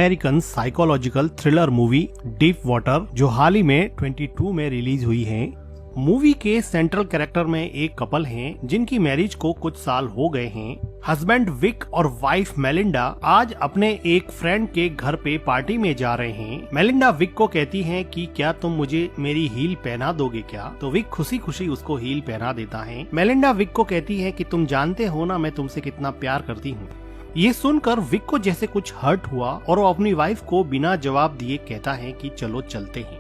American psychological thriller movie deep water, जो हाल ही में 22 में रिलीज हुई है। मूवी के सेंट्रल कैरेक्टर में एक कपल हैं जिनकी मैरिज को कुछ साल हो गए हैं। हस्बैंड विक और वाइफ मेलिंडा आज अपने एक फ्रेंड के घर पे पार्टी में जा रहे हैं। मेलिंडा विक को कहती है कि क्या तुम मुझे मेरी हील पहना दोगे क्या? तो विक खुशी खुशी उसको हील पहना देता है। मेलिंडा विक को कहती है कि तुम जानते हो ना मैं तुमसे कितना प्यार करती हूँ। ये सुनकर विक को जैसे कुछ हर्ट हुआ और वो अपनी वाइफ को बिना जवाब दिए कहता है कि चलो चलते हैं।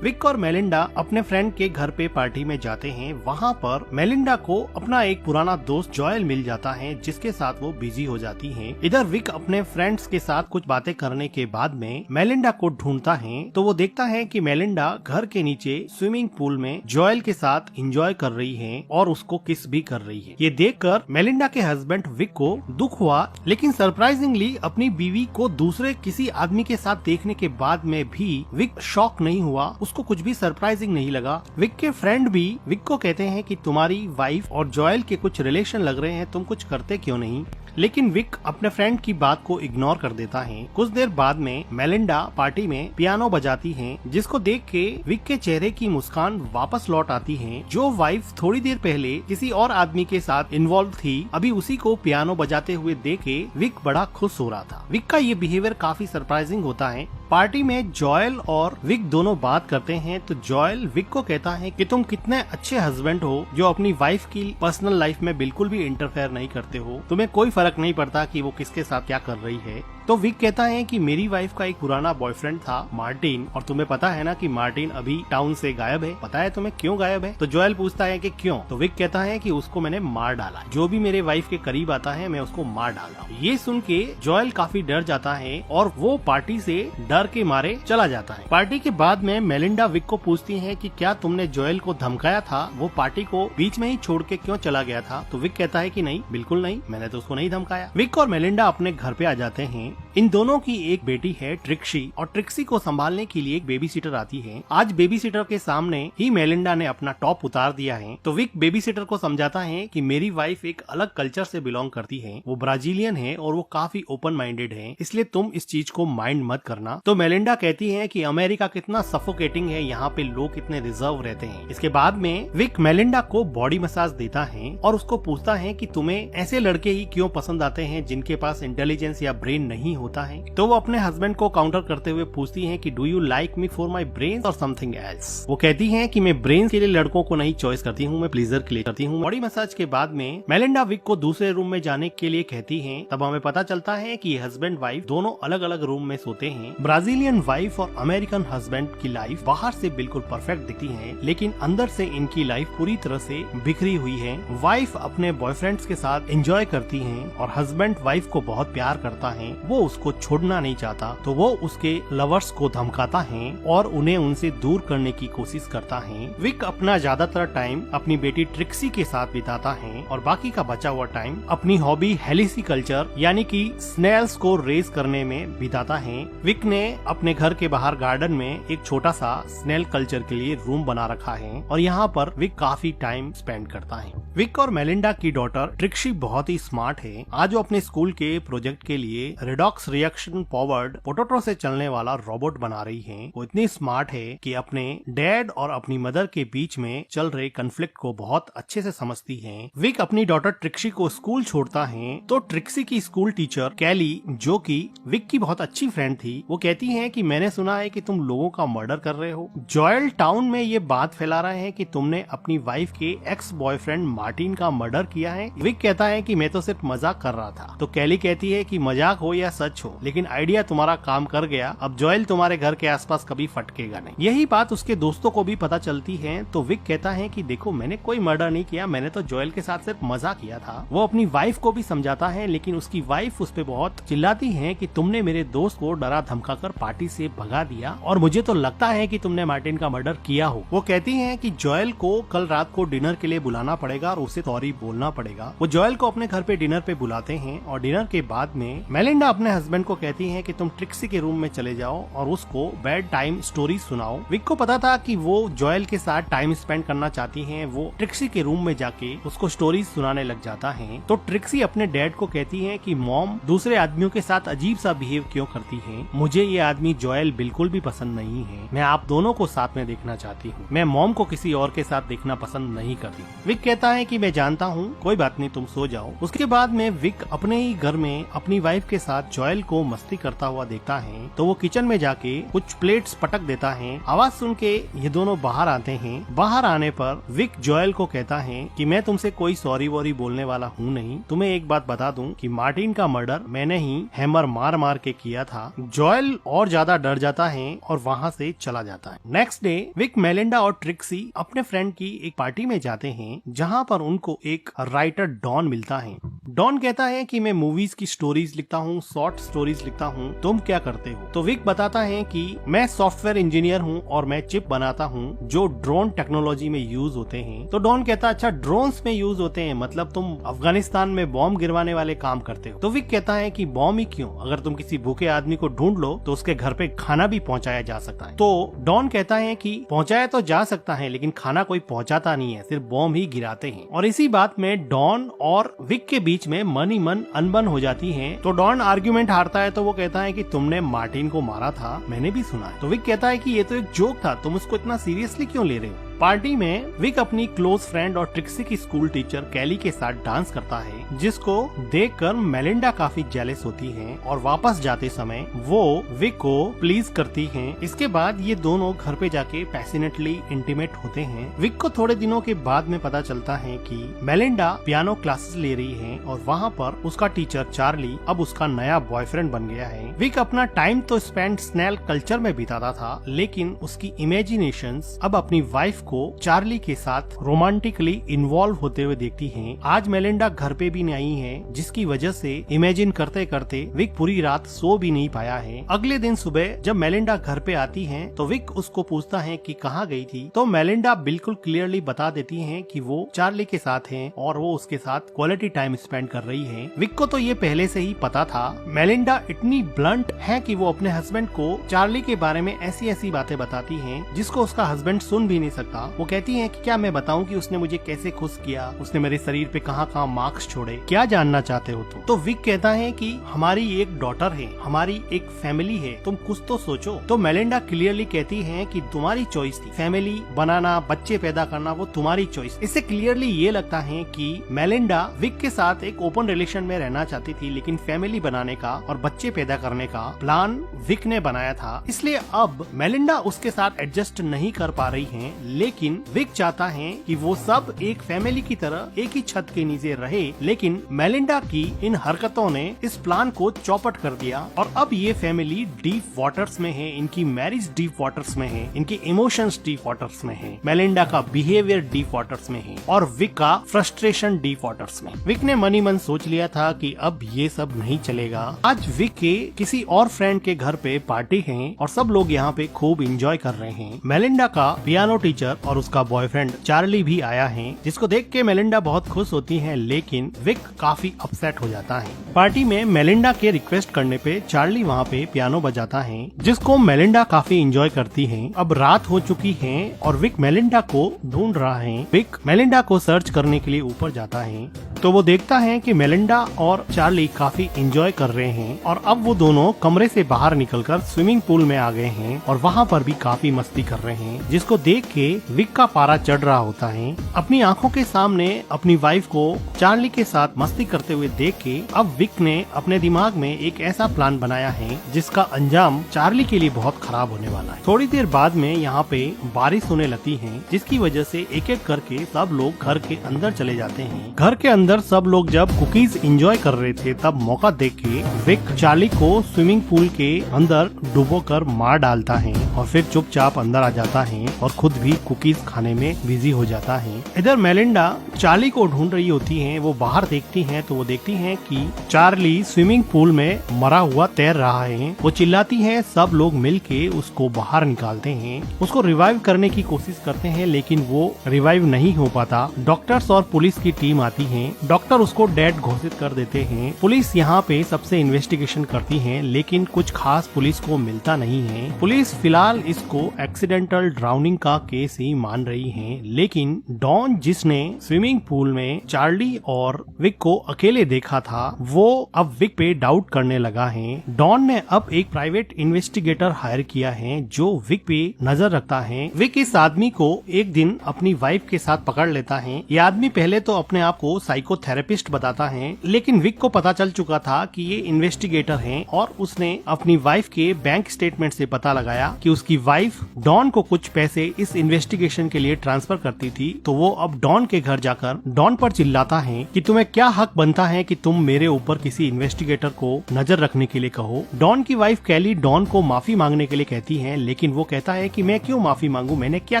विक और मेलिंडा अपने फ्रेंड के घर पे पार्टी में जाते हैं। वहाँ पर मेलिंडा को अपना एक पुराना दोस्त जॉयल मिल जाता है जिसके साथ वो बिजी हो जाती हैं। इधर विक अपने फ्रेंड्स के साथ कुछ बातें करने के बाद में मेलिंडा को ढूंढता है तो वो देखता है कि मेलिंडा घर के नीचे स्विमिंग पूल में जॉयल के साथ एंजॉय कर रही है और उसको किस भी कर रही है। ये देखकर मेलिंडा के हस्बैंड विक को दुख हुआ, लेकिन सरप्राइजिंगली अपनी बीवी को दूसरे किसी आदमी के साथ देखने के बाद में भी विक शॉक नहीं हुआ। उसको कुछ भी सरप्राइजिंग नहीं लगा। विक के फ्रेंड भी विक को कहते हैं कि तुम्हारी वाइफ और जॉयल के कुछ रिलेशन लग रहे हैं, तुम कुछ करते क्यों नहीं? लेकिन विक अपने फ्रेंड की बात को इग्नोर कर देता है। कुछ देर बाद में मेलिंडा पार्टी में पियानो बजाती है, जिसको देख के विक के चेहरे की मुस्कान वापस लौट आती है। जो वाइफ थोड़ी देर पहले किसी और आदमी के साथ इन्वॉल्व थी, अभी उसी को पियानो बजाते हुए देख के विक बड़ा खुश हो रहा था। विक का ये बिहेवियर काफी सरप्राइजिंग होता है। पार्टी में जॉयल और विक दोनों बात करते हैं तो जॉयल विक को कहता है कि तुम कितने अच्छे हस्बैंड हो जो अपनी वाइफ की पर्सनल लाइफ में बिल्कुल भी इंटरफेयर नहीं करते हो। तुम्हें कोई फर्क नहीं पड़ता कि वो किसके साथ क्या कर रही है। तो विक कहता है कि मेरी वाइफ का एक पुराना बॉयफ्रेंड था मार्टिन, और तुम्हें पता है ना कि मार्टिन अभी टाउन से गायब है। पता है तुम्हें क्यों गायब है? तो जॉयल पूछता है कि क्यों? तो विक कहता है कि उसको मैंने मार डाला। जो भी मेरे वाइफ के करीब आता है मैं उसको मार डालता हूँ। ये सुन के जॉयल काफी डर जाता है और वो पार्टी से डर के मारे चला जाता है। पार्टी के बाद में मेलिंडा विक को पूछती है कि क्या तुमने जॉयल को धमकाया था? वो पार्टी को बीच में ही छोड़ के क्यों चला गया था? तो विक कहता है कि नहीं, बिल्कुल नहीं, मैंने तो उसको नहीं धमकाया। विक और मेलिंडा अपने घर पे आ जाते हैं। इन दोनों की एक बेटी है ट्रिक्सी, और ट्रिक्सी को संभालने के लिए एक बेबी सीटर आती है। आज बेबी सीटर के सामने ही मेलिंडा ने अपना टॉप उतार दिया है। तो विक बेबी सीटर को समझाता है कि मेरी वाइफ एक अलग कल्चर से बिलोंग करती है, वो ब्राजीलियन है और वो काफी ओपन माइंडेड है, इसलिए तुम इस चीज को माइंड मत करना। तो मेलिंडा कहती है कि अमेरिका कितना सफोकेटिंग है, यहाँ पे लोग कितने रिजर्व रहते हैं। इसके बाद में विक मेलिंडा को बॉडी मसाज देता है और उसको पूछता है कि तुम्हें ऐसे लड़के ही क्यों पसंद आते हैं जिनके पास इंटेलिजेंस या ब्रेन नहीं होता है। तो वो अपने हस्बैंड को काउंटर करते हुए पूछती हैं कि do you like me for my brain और समथिंग एल्स? वो कहती हैं कि मैं ब्रेन के लिए लड़कों को नहीं चॉइस करती हूँ, मैं प्लीजर के लिए करती हूँ। बॉडी मसाज के बाद में मेलिंडा विक को दूसरे रूम में जाने के लिए कहती हैं। तब हमें पता चलता है कि हस्बैंड वाइफ दोनों अलग अलग रूम में सोते हैं। ब्राजीलियन वाइफ और अमेरिकन हस्बैंड की लाइफ बाहर से बिल्कुल परफेक्ट दिखती है, लेकिन अंदर से इनकी लाइफ पूरी तरह से बिखरी हुई है। वाइफ अपने बॉयफ्रेंड्स के साथ एंजॉय करती है और हस्बैंड वाइफ को बहुत प्यार करता है, वो उसको छोड़ना नहीं चाहता, तो वो उसके लवर्स को धमकाता है और उन्हें उनसे दूर करने की कोशिश करता है। विक अपना ज्यादातर टाइम अपनी बेटी ट्रिक्सी के साथ बिताता है और बाकी का बचा हुआ टाइम अपनी हॉबी हेलिसिकल्चर यानी कि स्नेल्स को रेस करने में बिताता है। विक ने अपने घर के बाहर गार्डन में एक छोटा सा स्नेल कल्चर के लिए रूम बना रखा है और यहाँ पर विक काफी टाइम स्पेंड करता है। विक और मेलिंडा की डॉटर ट्रिक्सी बहुत ही स्मार्ट है। आज वो अपने स्कूल के प्रोजेक्ट के लिए रिडॉक्स रिएक्शन फॉरवर्ड पोटैटो से चलने वाला रोबोट बना रही है। वो इतनी स्मार्ट है कि अपने डैड और अपनी मदर के बीच में चल रहे कन्फ्लिक्ट को बहुत अच्छे से समझती है। विक अपनी डॉटर ट्रिक्सी को स्कूल छोड़ता है तो ट्रिक्सी की स्कूल टीचर कैली, जो कि विक की बहुत अच्छी फ्रेंड थी, वो कहती है कि मैंने सुना है कि तुम लोगों का मर्डर कर रहे हो। जॉयल टाउन में ये बात फैला रहे हैं कि तुमने अपनी वाइफ के एक्स बॉयफ्रेंड मार्टिन का मर्डर किया है। विक कहता है कि मैं तो सिर्फ मजाक कर रहा था। तो कैली कहती है कि मजाक हो या सच हो, लेकिन आइडिया तुम्हारा काम कर गया, अब जॉयल तुम्हारे घर के आसपास कभी फटकेगा नहीं। यही बात उसके दोस्तों को भी पता चलती है। तो विक कहता है कि देखो मैंने कोई मर्डर नहीं किया, मैंने तो जॉयल के साथ सिर्फ मजाक किया था। वो अपनी वाइफ को भी समझाता है, लेकिन उसकी वाइफ उस पे बहुत चिल्लाती है कि तुमने मेरे दोस्त को डरा धमकाकर पार्टी से भगा दिया और मुझे तो लगता है कि तुमने मार्टिन का मर्डर किया हो। वो कहती है कि जॉयल को कल रात को डिनर के लिए बुलाना पड़ेगा और उसे सॉरी बोलना पड़ेगा। वो जॉयल को अपने घर पे डिनर पे बुलाते हैं और डिनर के बाद में मेलिंडा अपने हस्बैंड को कहती है कि तुम ट्रिक्सी के रूम में चले जाओ और उसको बेड टाइम स्टोरी सुनाओ। विक को पता था कि वो जॉयल के साथ टाइम स्पेंड करना चाहती है। वो ट्रिक्सी के रूम में जाके उसको स्टोरीज सुनाने लग जाता है। तो ट्रिक्सी अपने डैड को कहती है कि मॉम दूसरे आदमियों के साथ अजीब सा बिहेव क्यों करती है, मुझे ये आदमी जॉयल बिल्कुल भी पसंद नहीं है, मैं आप दोनों को साथ में देखना चाहती हूँ, मैं मॉम को किसी और के साथ देखना पसंद नहीं करती। विक कहता है कि मैं जानता हूँ, कोई बात नहीं, तुम सो जाओ। उसके बाद में विक अपने ही घर में अपनी वाइफ के साथ जॉयल को मस्ती करता हुआ देखता है। तो वो किचन में जाके कुछ प्लेट्स पटक देता है। आवाज सुन के ये दोनों बाहर आते हैं। बाहर आने पर विक जॉयल को कहता है कि मैं तुमसे कोई सॉरी वॉरी बोलने वाला हूँ नहीं, तुम्हें एक बात बता दूं कि मार्टिन का मर्डर मैंने ही हैमर मार मार के किया था। जॉयल और ज्यादा डर जाता है और वहाँ से चला जाता है। नेक्स्ट डे विक, मेलिंडा और ट्रिक्सी अपने फ्रेंड की एक पार्टी में जाते हैं, जहाँ पर उनको एक राइटर डॉन मिलता है। डॉन कहता है कि मैं मूवीज की स्टोरीज लिखता हूँ, शॉर्ट स्टोरीज लिखता हूँ, तुम क्या करते हो? तो विक बताता है कि मैं सॉफ्टवेयर इंजीनियर हूँ और मैं चिप बनाता हूँ जो ड्रोन टेक्नोलॉजी में यूज होते हैं। तो डॉन कहता है अच्छा, ड्रोन्स में यूज होते हैं, मतलब तुम अफगानिस्तान में बॉम्ब गिरवाने वाले काम करते हो। तो विक कहता है कि बॉम्ब ही क्यों, अगर तुम किसी भूखे आदमी को ढूंढ लो तो उसके घर पे खाना भी पहुंचाया जा सकता है। तो डॉन कहता है कि पहुंचाया तो जा सकता है, लेकिन खाना कोई पहुंचाता नहीं है, सिर्फ बॉम्ब ही गिराते हैं। और इसी बात में डॉन और विक के बीच में मन ही मन अनबन हो जाती है। तो डॉन आर्ग्यूमेंट हारता है। तो वो कहता है कि तुमने मार्टिन को मारा था, मैंने भी सुना है। तो विक कहता है कि ये तो एक जोक था, तुम उसको इतना सीरियसली क्यों ले रहे हो? पार्टी में विक अपनी क्लोज फ्रेंड और ट्रिक्सी की स्कूल टीचर कैली के साथ डांस करता है, जिसको देखकर मेलिंडा काफी जेलस होती है और वापस जाते समय वो विक को प्लीज करती है। इसके बाद ये दोनों घर पे जाके पैशनेटली इंटीमेट होते हैं। विक को थोड़े दिनों के बाद में पता चलता है कि मेलिंडा पियानो क्लासेस ले रही है और वहाँ पर उसका टीचर चार्ली अब उसका नया बॉयफ्रेंड बन गया है। विक अपना टाइम तो स्पेंड स्नेल कल्चर में बिताता था, लेकिन उसकी इमेजिनेशंस अब अपनी वाइफ को चार्ली के साथ रोमांटिकली इन्वॉल्व होते हुए देखती हैं। आज मेलिंडा घर पे भी नहीं है, जिसकी वजह से इमेजिन करते करते विक पूरी रात सो भी नहीं पाया है। अगले दिन सुबह जब मेलिंडा घर पे आती है तो विक उसको पूछता है कि कहाँ गई थी। तो मेलिंडा बिल्कुल क्लियरली बता देती है कि वो चार्ली के साथ है और वो उसके साथ क्वालिटी टाइम स्पेंड कर रही है। विक को तो ये पहले से ही पता था। मेलिंडा इतनी ब्लंट है कि वो अपने हस्बैंड को चार्ली के बारे में ऐसी ऐसी बातें बताती है जिसको उसका हस्बैंड सुन भी नहीं सकता। वो कहती है कि क्या मैं बताऊं कि उसने मुझे कैसे खुश किया, उसने मेरे शरीर पे कहाँ कहाँ मार्क्स छोड़े, क्या जानना चाहते हो तुम? तो विक कहता है कि हमारी एक डॉटर है, हमारी एक फैमिली है, तुम कुछ तो सोचो। तो मेलिंडा क्लियरली कहती है कि तुम्हारी चॉइस थी, फैमिली बनाना, बच्चे पैदा करना, वो तुम्हारी चॉइस। इससे क्लियरली ये लगता है कि मेलिंडा विक के साथ एक ओपन रिलेशन में रहना चाहती थी, लेकिन फैमिली बनाने का और बच्चे पैदा करने का प्लान विक ने बनाया था। इसलिए अब मेलिंडा उसके साथ एडजस्ट नहीं कर पा रही है, लेकिन विक चाहता है कि वो सब एक फैमिली की तरह एक ही छत के नीचे रहे। लेकिन मेलिंडा की इन हरकतों ने इस प्लान को चौपट कर दिया और अब ये फैमिली डीप वाटर्स में है, इनकी मैरिज डीप वाटर्स में है, इनकी इमोशंस डीप वाटर्स में है, मेलिंडा का बिहेवियर डीप वाटर्स में है और विक का फ्रस्ट्रेशन डीप वाटर्स में। विक ने मनी मन सोच लिया था कि अब ये सब नहीं चलेगा। आज विक के किसी और फ्रेंड के घर पे पार्टी है और सब लोग यहाँ पे खूब एंजॉय कर रहे हैं। मेलिंडा का पियानो टीचर और उसका बॉयफ्रेंड चार्ली भी आया है, जिसको देख के मेलिंडा बहुत खुश होती है, लेकिन विक काफी अपसेट हो जाता है। पार्टी में मेलिंडा के रिक्वेस्ट करने पे चार्ली वहाँ पे पियानो बजाता है, जिसको मेलिंडा काफी एंजॉय करती है। अब रात हो चुकी है और विक मेलिंडा को ढूंढ रहा है। विक मेलिंडा को सर्च करने के लिए ऊपर जाता है तो वो देखता है कि मेलिंडा और चार्ली काफी एंजॉय कर रहे हैं और अब वो दोनों कमरे से बाहर निकलकर स्विमिंग पूल में आ गए हैं और वहाँ पर भी काफी मस्ती कर रहे हैं, जिसको देख के विक का पारा चढ़ रहा होता है। अपनी आंखों के सामने अपनी वाइफ को चार्ली के साथ मस्ती करते हुए देख के अब विक ने अपने दिमाग में एक ऐसा प्लान बनाया है जिसका अंजाम चार्ली के लिए बहुत खराब होने वाला है। थोड़ी देर बाद में यहाँ पे बारिश होने लगती है, जिसकी वजह से एक एक करके सब लोग घर के अंदर चले जाते हैं। घर के अंदर सब लोग जब कुकीज एंजॉय कर रहे थे, तब मौका देख के विक चार्ली को स्विमिंग पूल के अंदर डुबोकर मार डालता है और फिर चुपचाप अंदर आ जाता है और खुद भी कुकीज खाने में बिजी हो जाता है। इधर मेलिंडा चार्ली को ढूंढ रही होती है। वो बाहर देखती है तो वो देखती है कि चार्ली स्विमिंग पूल में मरा हुआ तैर रहा है। वो चिल्लाती है, सब लोग मिलके उसको बाहर निकालते हैं, उसको रिवाइव करने की कोशिश करते हैं लेकिन वो रिवाइव नहीं हो पाता। डॉक्टर्स और पुलिस की टीम आती है। डॉक्टर उसको डेड घोषित कर देते हैं। पुलिस यहाँ पे सबसे इन्वेस्टिगेशन करती है लेकिन कुछ खास पुलिस को मिलता नहीं है। पुलिस फिलहाल इसको एक्सीडेंटल ड्राउनिंग का केस ही मान रही है, लेकिन डॉन जिसने स्विमिंग पूल में चार्ली और विक को अकेले देखा था वो अब विक पे डाउट करने लगा है। डॉन ने अब एक प्राइवेट इन्वेस्टिगेटर हायर किया है जो विक पे नजर रखता है। विक इस आदमी को एक दिन अपनी वाइफ के साथ पकड़ लेता है। ये आदमी पहले तो अपने आप को साइकोथेरेपिस्ट बताता है लेकिन विक को पता चल चुका था कि ये इन्वेस्टिगेटर है और उसने अपनी वाइफ के बैंक स्टेटमेंट से पता लगाया कि उसकी वाइफ डॉन को कुछ पैसे इस इन्वेस्टिगेशन के लिए ट्रांसफर करती थी। तो वो अब डॉन के घर जाकर डॉन पर चिल्लाता है कि तुम्हें क्या हक बनता है कि तुम मेरे ऊपर किसी इन्वेस्टिगेटर को नजर रखने के लिए कहो। डॉन की वाइफ कैली डॉन को माफी मांगने के लिए कहती है लेकिन वो कहता है कि मैं क्यों माफी मांगू, मैंने क्या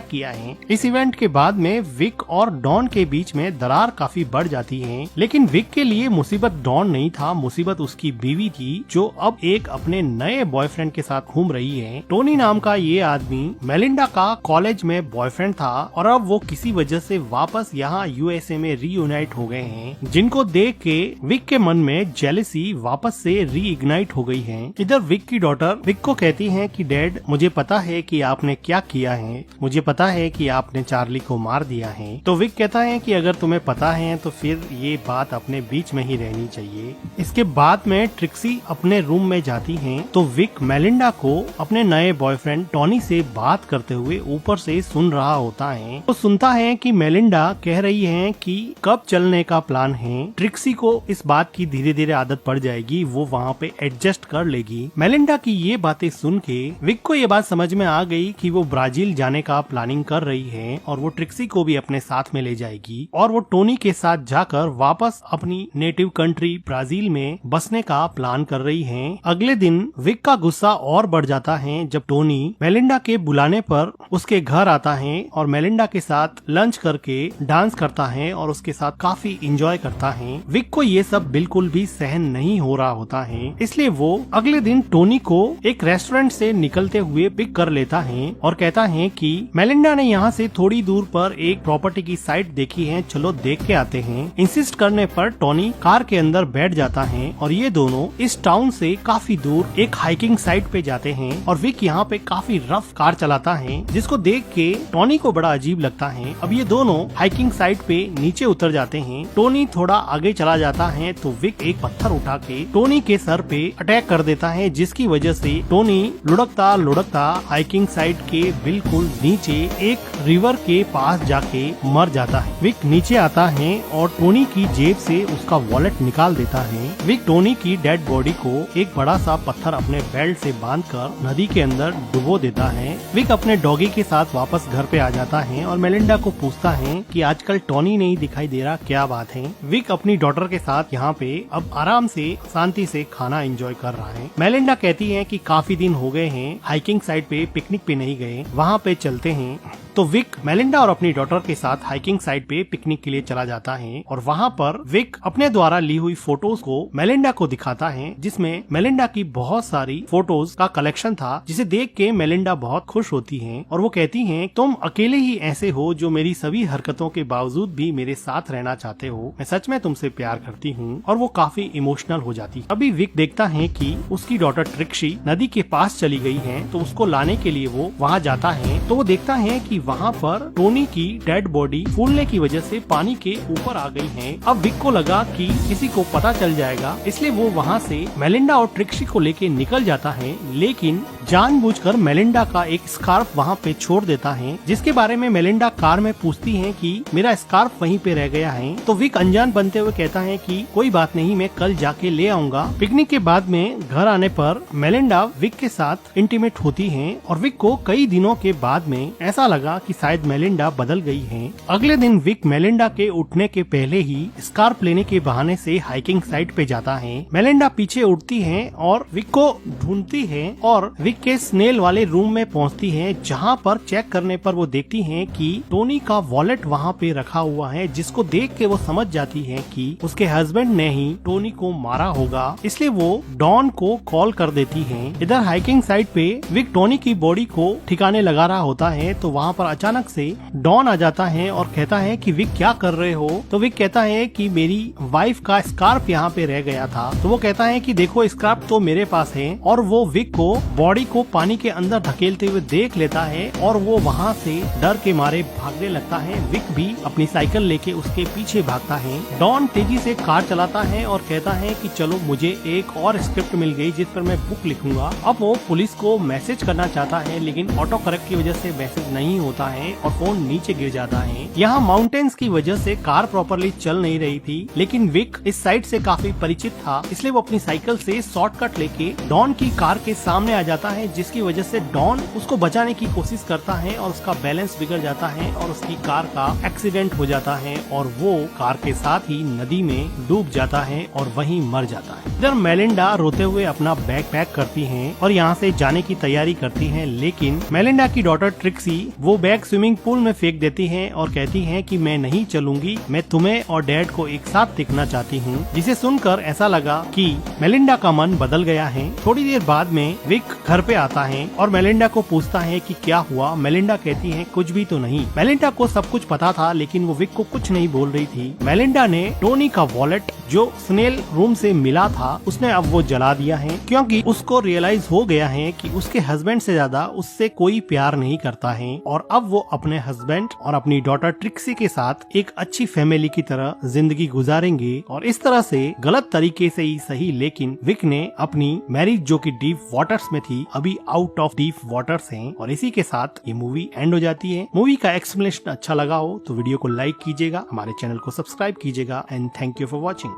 किया है। इस इवेंट के बाद में विक और डॉन के बीच में दरार काफी बढ़ जाती है लेकिन विक के लिए मुसीबत डॉन नहीं था, मुसीबत उसकी बीवी थी जो अब एक अपने नए बॉयफ्रेंड के साथ घूम रही है। टोनी नाम का ये आदमी मेलिंडा का कॉलेज में बॉयफ्रेंड था और अब वो किसी वजह से वापस यहाँ यूएसए में रीयूनाइट हो गए हैं, जिनको देख के विक के मन में जेलसी वापस से रीइग्नाइट हो गई है। इधर विक की डॉटर विक को कहती है कि डैड मुझे पता है कि आपने क्या किया है, मुझे पता है कि आपने चार्ली को मार दिया है। तो विक कहता है कि अगर तुम्हें पता है तो फिर ये बात अपने बीच में ही रहनी चाहिए। इसके बाद में ट्रिक्सी अपने रूम में जाती है तो विक मेलिंडा को अपने नए बॉयफ्रेंड टॉनी से बात करते हुए ऊपर से सुन रहा होता है। वो सुनता है कि मेलिंडा कह रही है कि कब चलने का प्लान है। ट्रिक्सी को इस बात की धीरे धीरे आदत पड़ जाएगी, वो वहाँ पे एडजस्ट कर लेगी। मेलिंडा की ये बातें सुन के विक को ये बात समझ में आ गई कि वो ब्राजील जाने का प्लानिंग कर रही है और वो ट्रिक्सी को भी अपने साथ में ले जाएगी और वो टोनी के साथ जाकर वापस अपनी नेटिव कंट्री ब्राजील में बसने का प्लान कर रही है। अगले दिन विक का गुस्सा और बढ़ जाता है जब टोनी मेलिंडा के बुलाने पर उसके घर आता है और मेलिंडा के साथ लंच करके डांस करता है और उसके साथ काफी एंजॉय करता है। विक को ये सब बिल्कुल भी सहन नहीं हो रहा होता है, इसलिए वो अगले दिन टोनी को एक रेस्टोरेंट से निकलते हुए पिक कर लेता है और कहता है कि मेलिंडा ने यहाँ से थोड़ी दूर पर एक प्रॉपर्टी की साइट देखी है, चलो देख के आते हैं। इंसिस्ट करने पर टोनी कार के अंदर बैठ जाता है और ये दोनों इस टाउन से काफी दूर एक हाइकिंग साइट पे जाते हैं और विक यहाँ पे काफी रफ कार चलाता है जिसको देख के टोनी को बड़ा अजीब लगता है। अब ये दोनों हाइकिंग साइट पे नीचे उतर जाते हैं। टोनी थोड़ा आगे चला जाता है तो विक एक पत्थर उठा के टोनी के सर पे अटैक कर देता है जिसकी वजह से टोनी लुढ़कता लुढ़कता हाइकिंग साइट के बिल्कुल नीचे एक रिवर के पास जाके मर जाता है। विक नीचे आता है और टोनी की जेब से उसका वॉलेट निकाल देता है। विक टोनी की डेड बॉडी को एक बड़ा सा पत्थर अपने बेल्ट से बांधकर नदी के अंदर डुबो देता है। विक अपने डॉगी के साथ वापस घर पे आ जाता है और मेलिंडा को पूछता है कि आजकल टोनी नहीं दिखाई दे रहा, क्या बात है। विक अपनी डॉटर के साथ यहाँ पे अब आराम से शांति से खाना एंजॉय कर रहा है। मेलिंडा कहती है कि काफी दिन हो गए हैं हाइकिंग साइट पे पिकनिक पे नहीं गए, वहाँ पे चलते हैं। तो विक मेलिंडा और अपनी डॉटर के साथ हाइकिंग साइट पे पिकनिक के लिए चला जाता है और वहाँ पर विक अपने द्वारा ली हुई फोटोज को मेलिंडा को दिखाता है जिसमें मेलिंडा की बहुत सारी फोटोज का कलेक्शन था, जिसे देख के मेलिंडा बहुत खुश होती है और वो कहती है तुम अकेले ही ऐसे हो जो मेरी सभी हरकतों के बावजूद भी मेरे साथ रहना चाहते हो, मैं सच में तुमसे प्यार करती हूँ। और वो काफी इमोशनल हो जाती है। अभी विक देखता है कि उसकी डॉटर ट्रिक्सी नदी के पास चली गई है तो उसको लाने के लिए वो वहाँ जाता है तो वो देखता है कि वहाँ पर टोनी की डेड बॉडी फूलने की वजह से पानी के ऊपर आ गई है। अब विक को लगा कि किसी को पता चल जाएगा, इसलिए वो वहाँ से मेलिंडा और ट्रिक्सी को लेके निकल जाता है, लेकिन जानबूझकर मेलिंडा का एक स्कार्फ वहाँ पे छोड़ देता है जिसके बारे में मेलिंडा कार में पूछती है कि मेरा स्कार्फ वहीं पे रह गया है। तो विक अनजान बनते हुए कहता है कि कोई बात नहीं, मैं कल जाके ले आऊंगा। पिकनिक के बाद में घर आने पर मेलिंडा विक के साथ इंटीमेट होती है और विक को कई दिनों के बाद में ऐसा लगा कि शायद मेलिंडा बदल गई है। अगले दिन विक मेलिंडा के उठने के पहले ही स्कार्फ लेने के बहाने से हाइकिंग साइट पे जाता है। मेलिंडा पीछे उठती है और विक को ढूंढती है और विक विक के स्नेल वाले रूम में पहुंचती हैं, जहां पर चेक करने पर वो देखती हैं कि टोनी का वॉलेट वहां पे रखा हुआ है, जिसको देख के वो समझ जाती है कि उसके हस्बैंड ने ही टोनी को मारा होगा। इसलिए वो डॉन को कॉल कर देती है। इधर हाइकिंग साइट पे विक टोनी की बॉडी को ठिकाने लगा रहा होता है, तो वहाँ पर अचानक से डॉन आ जाता है और कहता है कि विक क्या कर रहे हो। तो विक कहता है कि मेरी वाइफ का स्कार्फ यहाँ पे रह गया था। तो वो कहता है कि देखो स्कार्फ तो मेरे पास है, और वो विक को बॉडी को पानी के अंदर धकेलते हुए देख लेता है और वो वहाँ से डर के मारे भागने लगता है। विक भी अपनी साइकिल लेके उसके पीछे भागता है। डॉन तेजी से कार चलाता है और कहता है कि चलो मुझे एक और स्क्रिप्ट मिल गई जिस पर मैं बुक लिखूंगा। अब वो पुलिस को मैसेज करना चाहता है, लेकिन ऑटो करेक्ट की वजह से मैसेज नहीं होता है और फोन नीचे गिर जाता है। यहाँ माउंटेन्स की वजह से कार प्रॉपरली चल नहीं रही थी, लेकिन विक इस साइड से काफी परिचित था, इसलिए वो अपनी साइकिल से शॉर्टकट लेके डॉन की कार के सामने आ जाता है, जिसकी वजह से डॉन उसको बचाने की कोशिश करता है और उसका बैलेंस बिगड़ जाता है और उसकी कार का एक्सीडेंट हो जाता है और वो कार के साथ ही नदी में डूब जाता है और वहीं मर जाता है। इधर मेलिंडा रोते हुए अपना बैग पैक करती हैं और यहाँ से जाने की तैयारी करती हैं, लेकिन मेलिंडा की डॉटर ट्रिक्सी वो बैग स्विमिंग पूल में फेंक देती है और कहती है कि मैं नहीं चलूंगी, मैं तुम्हें और डैड को एक साथ देखना चाहती हूँ। जिसे सुनकर ऐसा लगा कि मेलिंडा का मन बदल गया है। थोड़ी देर बाद में विक घर पे आता है और मेलिंडा को पूछता है कि क्या हुआ। मेलिंडा कहती है कुछ भी तो नहीं। मेलिंडा को सब कुछ पता था, लेकिन वो विक को कुछ नहीं बोल रही थी। मेलिंडा ने टोनी का वॉलेट जो स्नेल रूम से मिला था उसने अब वो जला दिया है, क्योंकि उसको रियलाइज हो गया है कि उसके हस्बैंड से ज्यादा उससे कोई प्यार नहीं करता है और अब वो अपने हस्बैंड और अपनी डॉटर ट्रिक्सी के साथ एक अच्छी फैमिली की तरह जिंदगी गुजारेंगे। और इस तरह से गलत तरीके से ही सही, लेकिन विक ने अपनी मैरिज जो कि डीप वाटर्स में थी अभी आउट ऑफ डीप वाटर्स है। और इसी के साथ ये मूवी एंड हो जाती है। मूवी का एक्सप्लेनेशन अच्छा लगा हो तो वीडियो को लाइक कीजिएगा, हमारे चैनल को सब्सक्राइब कीजिएगा and thank you for watching.